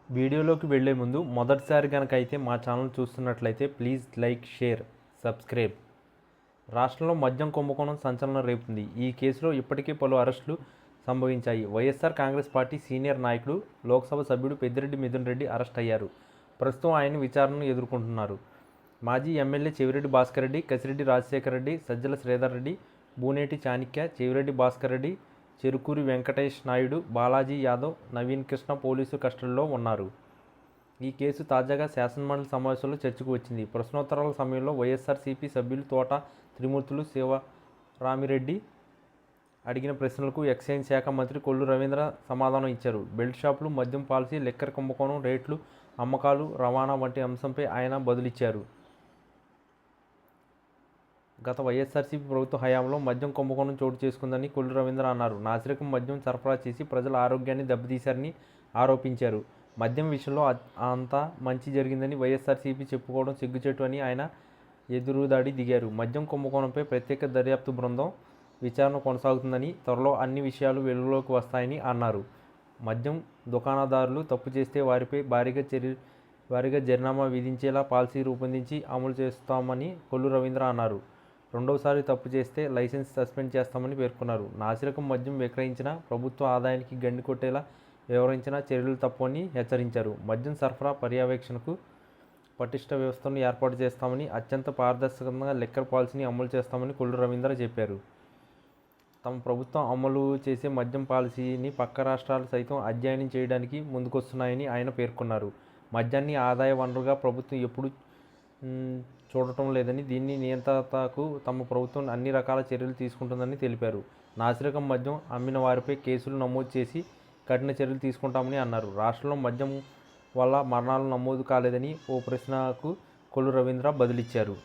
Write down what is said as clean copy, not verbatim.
వీడియోలోకి వెళ్లే ముందు మొదటిసారి కనుక అయితే మా ఛానల్ చూస్తున్నట్లయితే ప్లీజ్ లైక్, షేర్, సబ్స్క్రైబ్. రాష్ట్రంలో మద్యం కుంభకోణం సంచలనం రేపుతుంది. ఈ కేసులో ఇప్పటికే పలు అరెస్టులు సంభవించాయి. వైఎస్ఆర్ కాంగ్రెస్ పార్టీ సీనియర్ నాయకుడు, లోక్సభ సభ్యుడు పెద్దిరెడ్డి మిథున్ రెడ్డి అరెస్ట్ అయ్యారు. ప్రస్తుతం ఆయన విచారణను ఎదుర్కొంటున్నారు. మాజీ ఎమ్మెల్యే చెవిరెడ్డి భాస్కర్ రెడ్డి, కసిరెడ్డి రాజశేఖర రెడ్డి, సజ్జల శ్రీధర్ రెడ్డి, బూనేటి చాణిక్య, చెవిరెడ్డి భాస్కర్ రెడ్డి, చెరుకూరి వెంకటేష్ నాయుడు, బాలాజీ యాదవ్, నవీన్ కృష్ణ పోలీసు కస్టడీలో ఉన్నారు. ఈ కేసు తాజాగా శాసనమండలి సమావేశంలో చర్చకు వచ్చింది. ప్రశ్నోత్తరాల సమయంలో వైఎస్ఆర్సీపీ సభ్యులు తోట త్రిమూర్తులు, శివరామిరెడ్డి అడిగిన ప్రశ్నలకు ఎక్సైజ్ శాఖ మంత్రి కొల్లు రవీంద్ర సమాధానం ఇచ్చారు. బెల్ట్ షాపులు, మద్యం పాలసీ, లిక్కర్ కుంభకోణం, రేట్లు, అమ్మకాలు, రవాణా వంటి అంశంపై ఆయన బదులిచ్చారు. గత వైఎస్ఆర్సీపీ ప్రభుత్వ హయాంలో మద్యం కుంభకోణం చోటు చేసుకుందని కొల్లు రవీంద్ర అన్నారు. నాసిరకం మద్యం సరఫరా చేసి ప్రజల ఆరోగ్యాన్ని దెబ్బతీశారని ఆరోపించారు. మద్యం విషయంలో అంతా మంచి జరిగిందని వైఎస్ఆర్సీపీ చెప్పుకోవడం సిగ్గుచేటు అని ఆయన ఎదురుదాడి దిగారు. మద్యం కుంభకోణంపై ప్రత్యేక దర్యాప్తు బృందం విచారణ కొనసాగుతుందని, త్వరలో అన్ని విషయాలు వెలుగులోకి వస్తాయని అన్నారు. మద్యం దుకాణదారులు తప్పు చేస్తే వారిపై భారీగా జరిమానా విధించేలా పాలసీ రూపొందించి అమలు చేస్తామని కొల్లు రవీంద్ర అన్నారు. రెండవసారి తప్పు చేస్తే లైసెన్స్ సస్పెండ్ చేస్తామని పేర్కొన్నారు. నాసిరకం మద్యం విక్రయించినా, ప్రభుత్వ ఆదాయానికి గండి కొట్టేలా వివరించిన చర్యలు తప్పని హెచ్చరించారు. మద్యం సరఫరా పర్యవేక్షణకు పటిష్ట వ్యవస్థను ఏర్పాటు చేస్తామని, అత్యంత పారదర్శకంగా లిక్కర్ పాలసీని అమలు చేస్తామని కొల్లు రవీంద్ర చెప్పారు. తమ ప్రభుత్వం అమలు చేసే మద్యం పాలసీని పక్క రాష్ట్రాలు సైతం అధ్యయనం చేయడానికి ముందుకొస్తున్నాయని ఆయన పేర్కొన్నారు. మద్యాన్ని ఆదాయ వనరుగా ప్రభుత్వం ఎప్పుడూ చూడటం లేదని, దీన్ని నియంత్రణకు తమ ప్రభుత్వం అన్ని రకాల చర్యలు తీసుకుంటుందని తెలిపారు. నాసిరకం మద్యం అమ్మిన వారిపై కేసులు నమోదు చేసి కఠిన చర్యలు తీసుకుంటామని అన్నారు. రాష్ట్రంలో మద్యం వల్ల మరణాలు నమోదు కాలేదని ఓ ప్రశ్నకు కొల్లు రవీంద్ర బదులిచ్చారు.